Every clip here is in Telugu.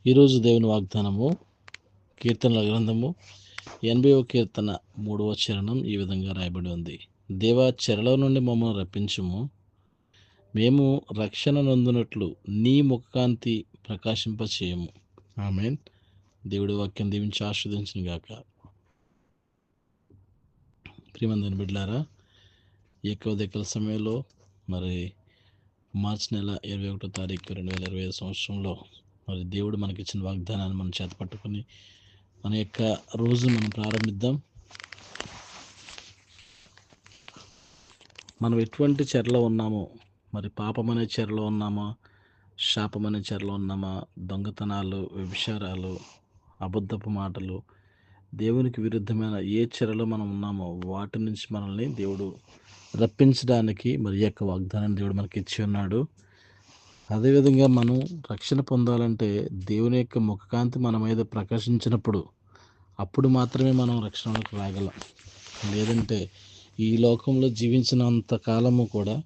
ఈరోజు దేవుని వాగ్దానము కీర్తనల గ్రంథము 80వ కీర్తన 3వ చరణం ఈ విధంగా రాయబడి ఉంది. దేవా, చెరలో నుండి మమ్మల్ని రప్పించుము, మేము రక్షణ నొందినట్లు నీ ముఖకాంతి ప్రకాశింపచేయము. ఆమేన్. దేవుడి వాక్యం దీవించి ఆస్వాదించును గాక. ప్రియమందిన బిడ్డలారా, ఈ ఉదయకాల సమయంలో మరి మార్చి నెల 21వ తారీఖు 2025 సంవత్సరంలో మరి దేవుడు మనకిచ్చిన వాగ్దానాన్ని మనం చేతపట్టుకుని మన యొక్క రోజు మనం ప్రారంభిద్దాం. మనం ఎటువంటి చెరలో ఉన్నామో, మరి పాపం అనే చెరలో ఉన్నామా, శాపం అనే చెరలో ఉన్నామా, దొంగతనాలు, వ్యభిచారాలు, అబద్ధపు మాటలు, దేవునికి విరుద్ధమైన ఏ చెరలో మనం ఉన్నామో వాటి నుంచి మనల్ని దేవుడు రప్పించడానికి మరి యొక్క వాగ్దానాన్ని దేవుడు మనకి ఇచ్చి ఉన్నాడు. అదేవిధంగా మనం రక్షణ పొందాలంటే దేవుని యొక్క ముఖకాంతి మన మీద ప్రకాశించినప్పుడు అప్పుడు మాత్రమే మనం రక్షణలోకి రాగలం. లేదంటే ఈ లోకంలో జీవించినంత కాలము కూడా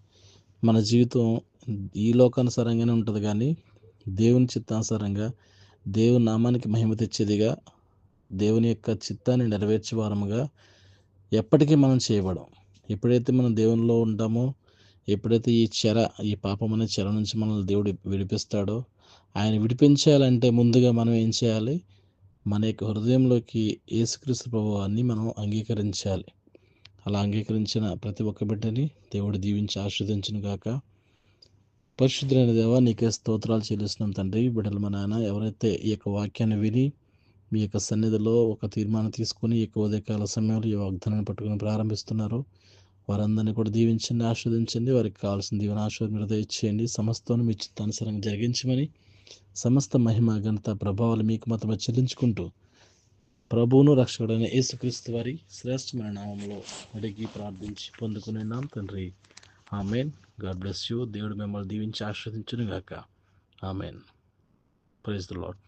మన జీవితం ఈ లోకానుసారంగానే ఉంటుంది, కానీ దేవుని చిత్తానుసారంగా దేవుని నామానికి మహిమ తెచ్చేదిగా, దేవుని యొక్క చిత్తాన్ని నెరవేర్చే వారముగా ఎప్పటికీ మనం చేయబడం. ఎప్పుడైతే మనం దేవునిలో ఉంటామో, ఎప్పుడైతే ఈ పాపం అనే చెర నుంచి మనల్ని దేవుడు విడిపిస్తాడో, ఆయన విడిపించాలంటే ముందుగా మనం ఏం చేయాలి? మన యొక్క హృదయంలోకి యేసుక్రీస్తు ప్రభువాన్ని మనం అంగీకరించాలి. అలా అంగీకరించిన ప్రతి ఒక్క బిడ్డని దేవుడు దీవించి ఆశీర్వదించును గాక. పరిశుద్ధులైన దేవా, నీకే స్తోత్రాలు చెల్లిస్తున్నాం తండ్రి. బిడ్డలు మా నాయన ఎవరైతే ఈ యొక్క వాక్యాన్ని విని మీ యొక్క సన్నిధిలో ఒక తీర్మానం తీసుకుని ఈ యొక్క ఉదయకాల సమయంలో ఈ వాగ్దానాన్ని పట్టుకుని ప్రారంభిస్తున్నారో వారందరినీ కూడా దీవించండి, ఆస్వాదించండి. వారికి కావాల్సిన దీవెన ఆశీర్వాదం దయచేయండి. సమస్తను మీ చిత్తానుసారంగా జరిగించమని, సమస్త మహిమ ఘనత ప్రభావాలు మీకు మాత్రమే చెల్లించుకుంటూ ప్రభువును రక్షకుడైన యేసుక్రీస్తు వారి శ్రేష్టమైన నామంలో అడిగి ప్రార్థించి పొందుకునేనాం తండ్రి. ఆమెన్. God bless you. దేవుడు మిమ్మల్ని దీవించి ఆశీర్వదించును గాక. ఆమెన్. Praise the lord.